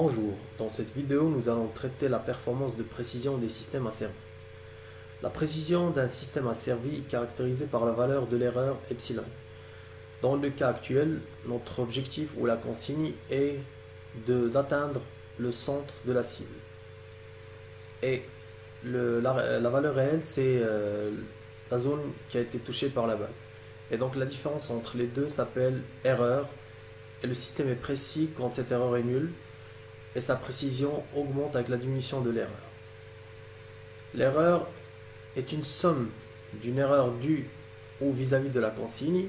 Bonjour, dans cette vidéo nous allons traiter la performance de précision des systèmes asservis. La précision d'un système asservi est caractérisée par la valeur de l'erreur epsilon. Dans le cas actuel, notre objectif ou la consigne est d'atteindre le centre de la cible. Et la valeur réelle, c'est la zone qui a été touchée par la balle. Et donc la différence entre les deux s'appelle erreur. Et le système est précis quand cette erreur est nulle. Et sa précision augmente avec la diminution de l'erreur. L'erreur est une somme d'une erreur due ou vis-à-vis de la consigne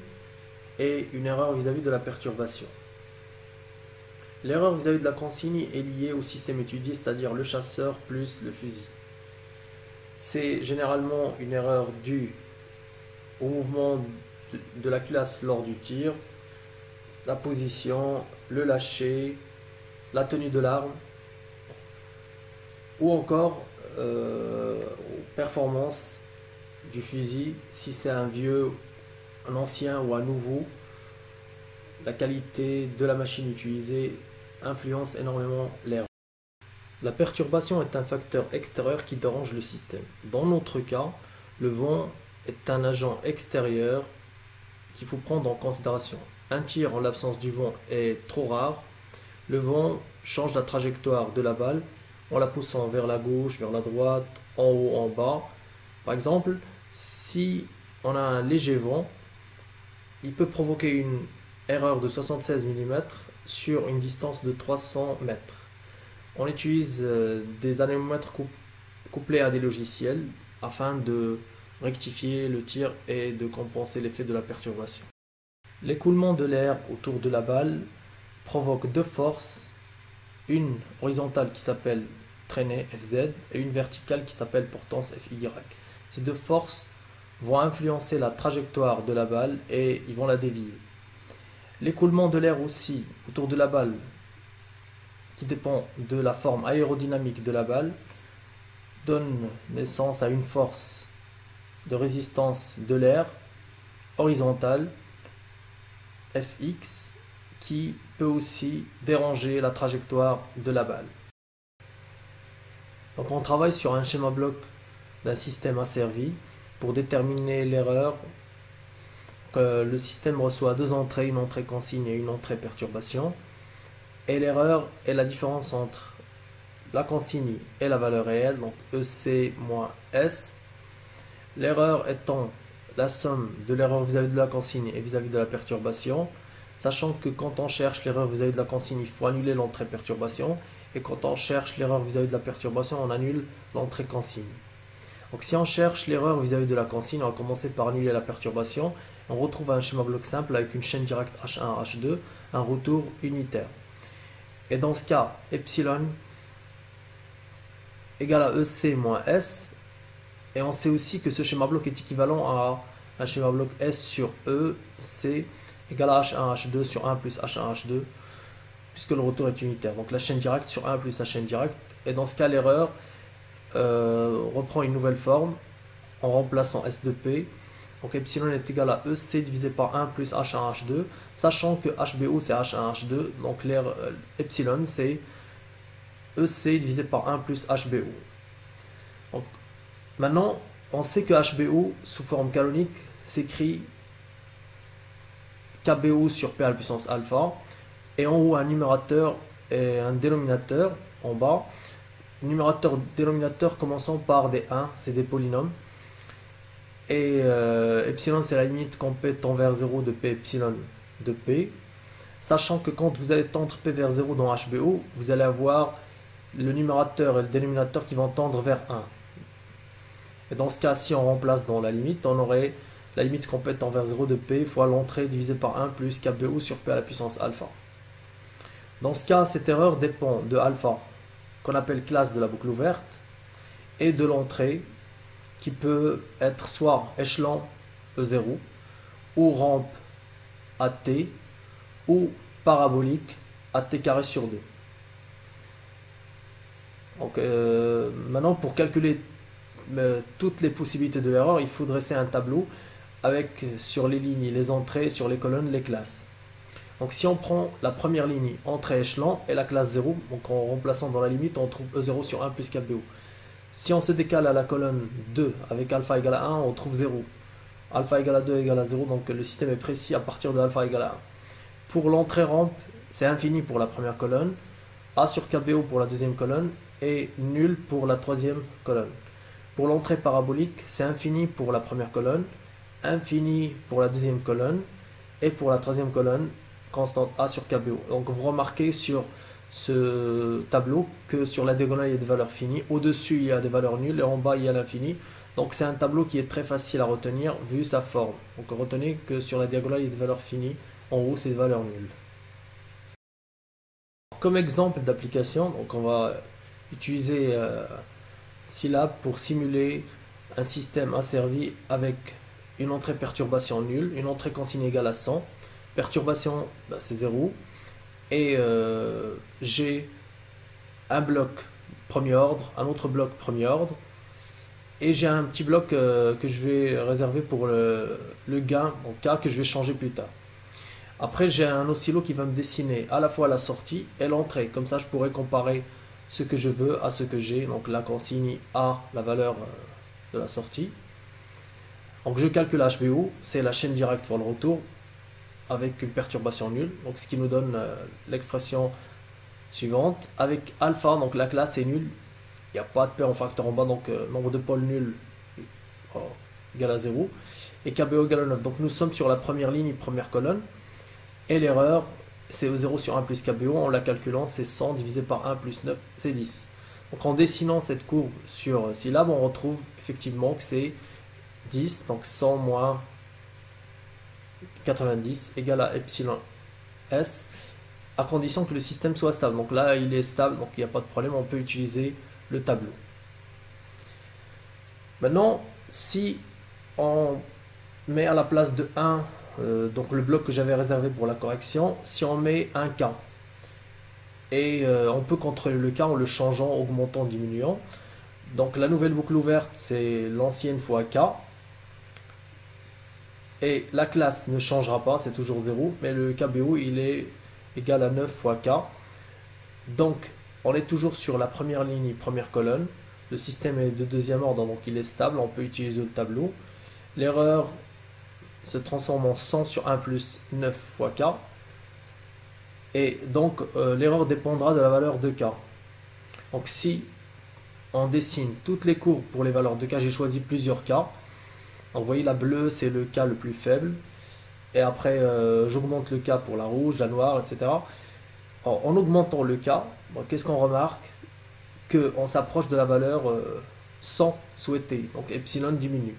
et une erreur vis-à-vis de la perturbation. L'erreur vis-à-vis de la consigne est liée au système étudié, c'est-à-dire le chasseur plus le fusil. C'est généralement une erreur due au mouvement de la culasse lors du tir, la position, le lâcher, la tenue de l'arme, ou encore aux performances du fusil, si c'est un vieux, un ancien ou un nouveau. La qualité de la machine utilisée influence énormément l'erreur. La perturbation est un facteur extérieur qui dérange le système. Dans notre cas, le vent est un agent extérieur qu'il faut prendre en considération. Un tir en l'absence du vent est trop rare. Le vent change la trajectoire de la balle en la poussant vers la gauche, vers la droite, en haut, en bas. Par exemple, si on a un léger vent, il peut provoquer une erreur de 76 mm sur une distance de 300 mètres. On utilise des anémomètres couplés à des logiciels afin de rectifier le tir et de compenser l'effet de la perturbation. L'écoulement de l'air autour de la balle provoque deux forces, une horizontale qui s'appelle traînée Fz et une verticale qui s'appelle portance Fy. Ces deux forces vont influencer la trajectoire de la balle et ils vont la dévier. L'écoulement de l'air aussi autour de la balle, qui dépend de la forme aérodynamique de la balle, donne naissance à une force de résistance de l'air horizontale Fx qui peut aussi déranger la trajectoire de la balle. Donc on travaille sur un schéma bloc d'un système asservi pour déterminer l'erreur. Le système reçoit deux entrées, une entrée consigne et une entrée perturbation. Et l'erreur est la différence entre la consigne et la valeur réelle, donc EC moins S. L'erreur étant la somme de l'erreur vis-à-vis de la consigne et vis-à-vis de la perturbation. Sachant que quand on cherche l'erreur vis-à-vis de la consigne, il faut annuler l'entrée perturbation. Et quand on cherche l'erreur vis-à-vis de la perturbation, on annule l'entrée consigne. Donc si on cherche l'erreur vis-à-vis de la consigne, on va commencer par annuler la perturbation. On retrouve un schéma bloc simple avec une chaîne directe H1, H2, un retour unitaire. Et dans ce cas, epsilon égale à EC moins S. Et on sait aussi que ce schéma bloc est équivalent à un schéma bloc S sur EC égale à H1, H2 sur 1 plus H1, H2, puisque le retour est unitaire. Donc la chaîne directe sur 1 plus la chaîne directe. Et dans ce cas, l'erreur reprend une nouvelle forme en remplaçant S de P. Donc epsilon est égal à EC divisé par 1 plus H1, H2, sachant que HBO c'est H1, H2. Donc epsilon c'est EC divisé par 1 plus HBO. Donc, maintenant, on sait que HBO sous forme canonique s'écrit KBO sur P à la puissance alpha, et en haut un numérateur et un dénominateur en bas. Numérateur, dénominateur commençant par des 1, c'est des polynômes. Et epsilon c'est la limite qu'on peut tendre vers 0 de P epsilon de P. Sachant que quand vous allez tendre P vers 0 dans HBO, vous allez avoir le numérateur et le dénominateur qui vont tendre vers 1. Et dans ce cas, si on remplace dans la limite, on aurait la limite qu'on peut tendre vers 0 de P fois l'entrée divisée par 1 plus KBO sur P à la puissance alpha. Dans ce cas, cette erreur dépend de alpha, qu'on appelle classe de la boucle ouverte, et de l'entrée, qui peut être soit échelon E0, ou rampe AT, ou parabolique AT carré sur 2. Donc maintenant, pour calculer toutes les possibilités de l'erreur, il faut dresser un tableau avec sur les lignes les entrées, sur les colonnes les classes. Donc si on prend la première ligne entre échelon et la classe 0, donc en remplaçant dans la limite, on trouve E0 sur 1 plus KBO. Si on se décale à la colonne 2 avec alpha égale à 1, on trouve 0. Alpha égale à 2 égale à 0, donc le système est précis à partir de alpha égale à 1. Pour l'entrée rampe, c'est infini pour la première colonne, A sur KBO pour la deuxième colonne et nul pour la troisième colonne. Pour l'entrée parabolique, c'est infini pour la première colonne, infini pour la deuxième colonne et pour la troisième colonne, constante A sur KBO. Donc vous remarquez sur ce tableau que sur la diagonale il y a des valeurs finies, au-dessus il y a des valeurs nulles et en bas il y a l'infini. Donc c'est un tableau qui est très facile à retenir vu sa forme. Donc retenez que sur la diagonale il y a des valeurs finies, en haut c'est des valeurs nulles. Comme exemple d'application, donc on va utiliser Scilab pour simuler un système asservi avec une entrée perturbation nulle, une entrée consigne égale à 100, perturbation c'est 0, et j'ai un bloc premier ordre, un autre bloc premier ordre, et j'ai un petit bloc que je vais réserver pour le gain, en cas que je vais changer plus tard. Après j'ai un oscillo qui va me dessiner à la fois la sortie et l'entrée, comme ça je pourrais comparer ce que je veux à ce que j'ai, donc la consigne A, la valeur de la sortie. Donc je calcule HBO, c'est la chaîne directe pour le retour, avec une perturbation nulle, donc ce qui nous donne l'expression suivante. Avec alpha, donc la classe est nulle, il n'y a pas de paire en facteur en bas, donc nombre de pôles nuls égale à 0, et KBO égale à 9. Donc nous sommes sur la première ligne, première colonne, et l'erreur c'est E0 sur 1 plus KBO, en la calculant c'est 100 divisé par 1 plus 9, c'est 10. Donc en dessinant cette courbe sur Scilab, on retrouve effectivement que c'est 10, donc 100 moins 90 égale à epsilon S, à condition que le système soit stable. Donc là il est stable, donc il n'y a pas de problème, on peut utiliser le tableau. Maintenant si on met à la place de 1 donc le bloc que j'avais réservé pour la correction, si on met un K, et on peut contrôler le K en le changeant, augmentant, diminuant. Donc la nouvelle boucle ouverte c'est l'ancienne fois K, et la classe ne changera pas, c'est toujours 0, mais le KBO il est égal à 9 fois K. Donc on est toujours sur la première ligne, première colonne, le système est de deuxième ordre, donc il est stable, on peut utiliser le tableau. L'erreur se transforme en 100 sur 1 plus 9 fois K, et donc l'erreur dépendra de la valeur de K. Donc si on dessine toutes les courbes pour les valeurs de K, j'ai choisi plusieurs K. Donc vous voyez la bleue c'est le K le plus faible, et après j'augmente le K pour la rouge, la noire, etc. Alors, en augmentant le K, qu'est-ce qu'on remarque? Qu'on s'approche de la valeur 100 souhaitée, donc epsilon diminue.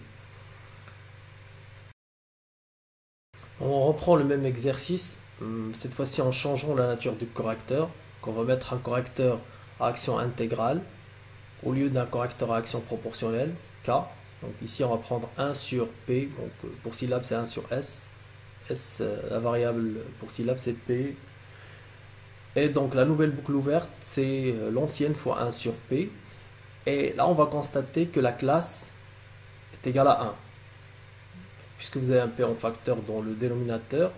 On reprend le même exercice, cette fois-ci en changeant la nature du correcteur. On va mettre un correcteur à action intégrale au lieu d'un correcteur à action proportionnelle, K. Donc ici on va prendre 1 sur P, donc pour Scilab c'est 1 sur S. S, la variable pour Scilab c'est P. Et donc la nouvelle boucle ouverte c'est l'ancienne fois 1 sur P. Et là on va constater que la classe est égale à 1. Puisque vous avez un P en facteur dans le dénominateur.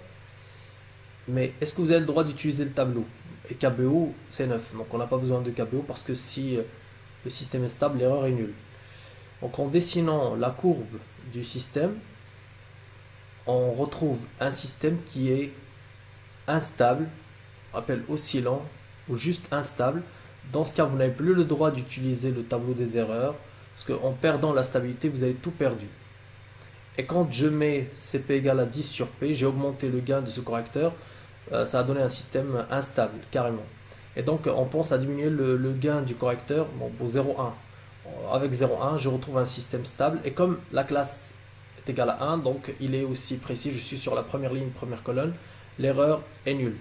Mais est-ce que vous avez le droit d'utiliser le tableau? Et KBO c'est 9, donc on n'a pas besoin de KBO parce que si le système est stable, l'erreur est nulle. Donc en dessinant la courbe du système, on retrouve un système qui est instable, on appelle oscillant ou juste instable. Dans ce cas, vous n'avez plus le droit d'utiliser le tableau des erreurs parce qu'en perdant la stabilité, vous avez tout perdu. Et quand je mets CP égale à 10 sur P, j'ai augmenté le gain de ce correcteur, ça a donné un système instable, carrément. Et donc on pense à diminuer le gain du correcteur pour 0,1. Avec 0,1, je retrouve un système stable, et comme la classe est égale à 1, donc il est aussi précis, je suis sur la première ligne, première colonne, l'erreur est nulle.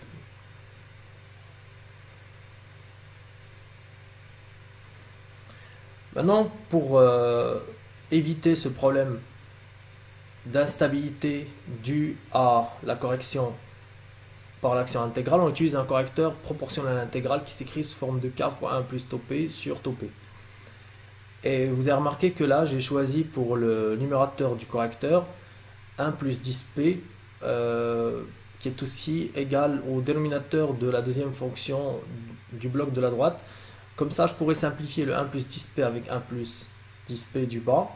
Maintenant, pour éviter ce problème d'instabilité due à la correction par l'action intégrale, on utilise un correcteur proportionnel intégral qui s'écrit sous forme de K fois 1 plus tau P sur tau P. Et vous avez remarqué que là, j'ai choisi pour le numérateur du correcteur 1 plus 10P qui est aussi égal au dénominateur de la deuxième fonction du bloc de la droite. Comme ça, je pourrais simplifier le 1 plus 10p avec 1 plus 10p du bas.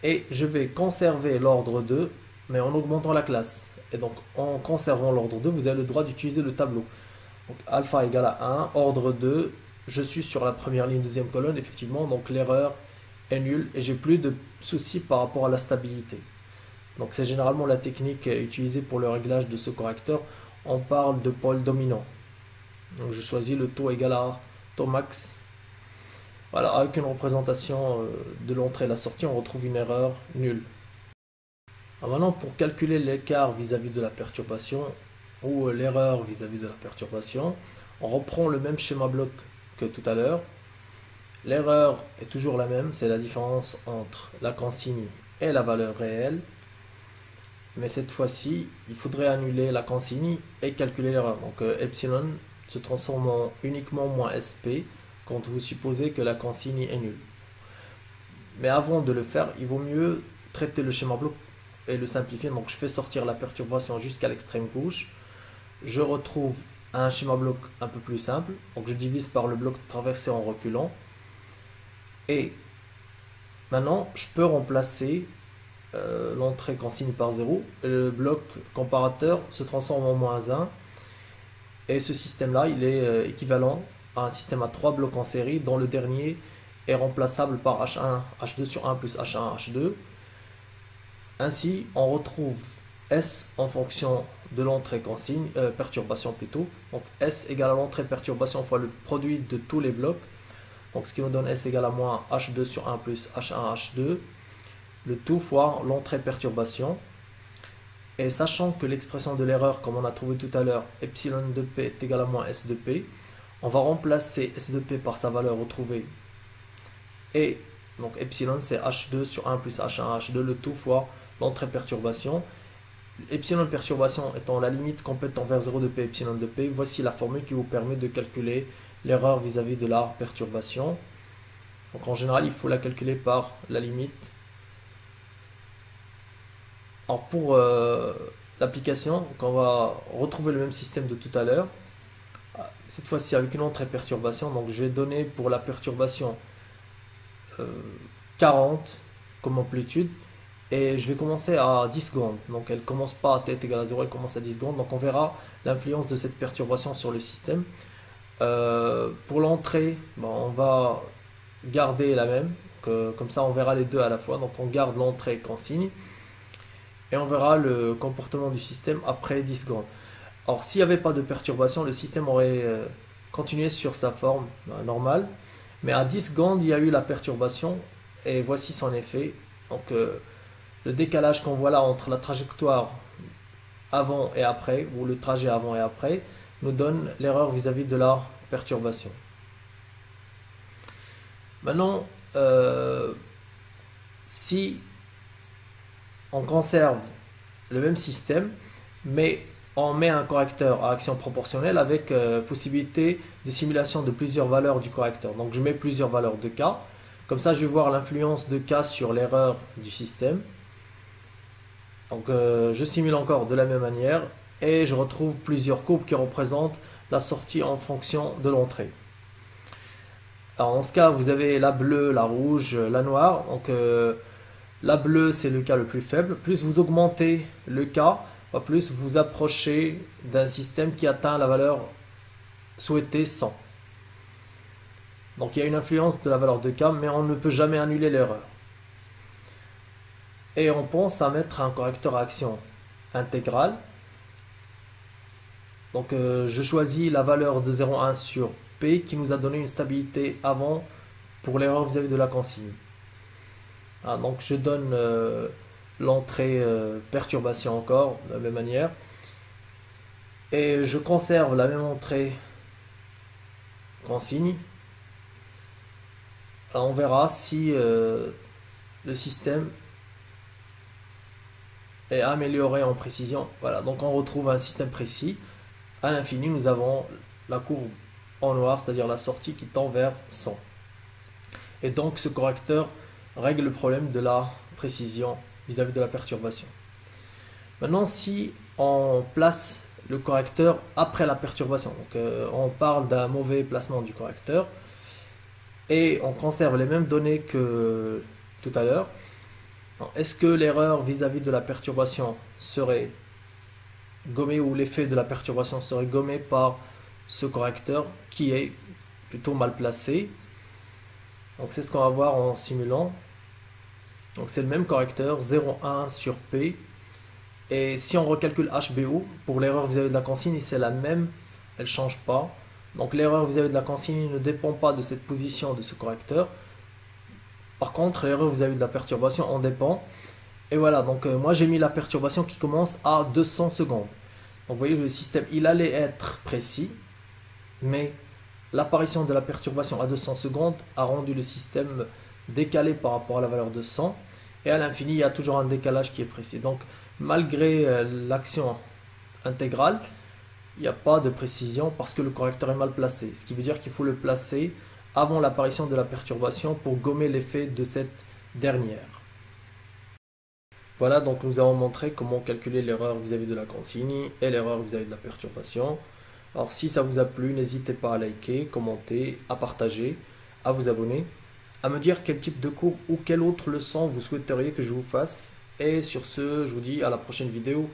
Et je vais conserver l'ordre 2, mais en augmentant la classe. Et donc, en conservant l'ordre 2, vous avez le droit d'utiliser le tableau. Donc, alpha égale à 1, ordre 2, je suis sur la première ligne, deuxième colonne, effectivement, donc l'erreur est nulle et j'ai plus de soucis par rapport à la stabilité. Donc c'est généralement la technique utilisée pour le réglage de ce correcteur. On parle de pôle dominant. Donc je choisis le taux égal à taux max. Voilà, avec une représentation de l'entrée et la sortie, on retrouve une erreur nulle. Alors maintenant, pour calculer l'écart vis-à-vis de la perturbation ou l'erreur vis-à-vis de la perturbation, on reprend le même schéma bloc que tout à l'heure. L'erreur est toujours la même, c'est la différence entre la consigne et la valeur réelle. Mais cette fois-ci, il faudrait annuler la consigne et calculer l'erreur. Donc epsilon se transforme en uniquement moins SP quand vous supposez que la consigne est nulle. Mais avant de le faire, il vaut mieux traiter le schéma bloc et le simplifier. Donc je fais sortir la perturbation jusqu'à l'extrême gauche. Je retrouve un schéma bloc un peu plus simple. Donc je divise par le bloc traversé en reculant. Et maintenant, je peux remplacer l'entrée consigne par 0. Le bloc comparateur se transforme en moins 1. Et ce système-là, il est équivalent à un système à 3 blocs en série, dont le dernier est remplaçable par H1, H2 sur 1 plus H1, H2. Ainsi, on retrouve S en fonction de l'entrée consigne, perturbation plutôt. Donc S égale à l'entrée perturbation fois le produit de tous les blocs. Donc ce qui nous donne S égale à moins H2 sur 1 plus H1, H2. Le tout fois l'entrée perturbation. Et sachant que l'expression de l'erreur, comme on a trouvé tout à l'heure, epsilon de P est égal à moins S de P, on va remplacer S de P par sa valeur retrouvée. Et donc epsilon c'est H2 sur 1 plus H1, H2, le tout fois l'entrée perturbation. Epsilon perturbation étant la limite complète envers 0 de P, epsilon de P, voici la formule qui vous permet de calculer l'erreur vis-à-vis de la perturbation. Donc en général, il faut la calculer par la limite. Alors pour l'application, on va retrouver le même système de tout à l'heure. Cette fois-ci avec une entrée perturbation. Donc je vais donner pour la perturbation 40 comme amplitude. Et je vais commencer à 10 secondes. Donc elle ne commence pas à t égale à 0, elle commence à 10 secondes. Donc on verra l'influence de cette perturbation sur le système. Pour l'entrée, on va garder la même. Comme ça on verra les deux à la fois. Donc on garde l'entrée consigne. Et on verra le comportement du système après 10 secondes. Alors s'il n'y avait pas de perturbation, le système aurait continué sur sa forme normale. Mais à 10 secondes, il y a eu la perturbation. Et voici son effet. Donc le décalage qu'on voit là entre la trajectoire avant et après, ou le trajet avant et après, nous donne l'erreur vis-à-vis de la perturbation. Maintenant, si on conserve le même système, mais on met un correcteur à action proportionnelle avec possibilité de simulation de plusieurs valeurs du correcteur. Donc je mets plusieurs valeurs de K. Comme ça, je vais voir l'influence de K sur l'erreur du système. Donc je simule encore de la même manière et je retrouve plusieurs courbes qui représentent la sortie en fonction de l'entrée. Alors en ce cas, vous avez la bleue, la rouge, la noire. Donc la bleue, c'est le cas le plus faible. Plus vous augmentez le K, plus vous approchez d'un système qui atteint la valeur souhaitée 100. Donc il y a une influence de la valeur de K, mais on ne peut jamais annuler l'erreur. Et on pense à mettre un correcteur à action intégrale. Donc je choisis la valeur de 0,1 sur P qui nous a donné une stabilité avant pour l'erreur vis-à-vis de la consigne. Donc je donne l'entrée perturbation encore de la même manière. Et je conserve la même entrée consigne. Alors on verra si le système est amélioré en précision. Voilà, donc on retrouve un système précis. À l'infini, nous avons la courbe en noir, c'est-à-dire la sortie qui tend vers 100. Et donc ce correcteur règle le problème de la précision vis-à-vis de la perturbation. Maintenant, si on place le correcteur après la perturbation. Donc on parle d'un mauvais placement du correcteur et on conserve les mêmes données que tout à l'heure. Est-ce que l'erreur vis-à-vis de la perturbation serait gommée ou l'effet de la perturbation serait gommé par ce correcteur qui est plutôt mal placé? Donc c'est ce qu'on va voir en simulant. Donc c'est le même correcteur 0,1 sur P. Et si on recalcule HBO, pour l'erreur vis-à-vis de la consigne, c'est la même, elle ne change pas. Donc l'erreur vis-à-vis de la consigne ne dépend pas de cette position de ce correcteur. Par contre, l'erreur vis-à-vis de la perturbation en dépend. Et voilà, donc moi j'ai mis la perturbation qui commence à 200 secondes. Donc vous voyez, le système, il allait être précis, mais l'apparition de la perturbation à 200 secondes a rendu le système décalé par rapport à la valeur de 100. Et à l'infini, il y a toujours un décalage qui est précis. Donc malgré l'action intégrale, il n'y a pas de précision parce que le correcteur est mal placé. Ce qui veut dire qu'il faut le placer avant l'apparition de la perturbation pour gommer l'effet de cette dernière. Voilà, donc nous avons montré comment calculer l'erreur vis-à-vis de la consigne et l'erreur vis-à-vis de la perturbation. Alors si ça vous a plu, n'hésitez pas à liker, commenter, à partager, à vous abonner, à me dire quel type de cours ou quelle autre leçon vous souhaiteriez que je vous fasse. Et sur ce, je vous dis à la prochaine vidéo.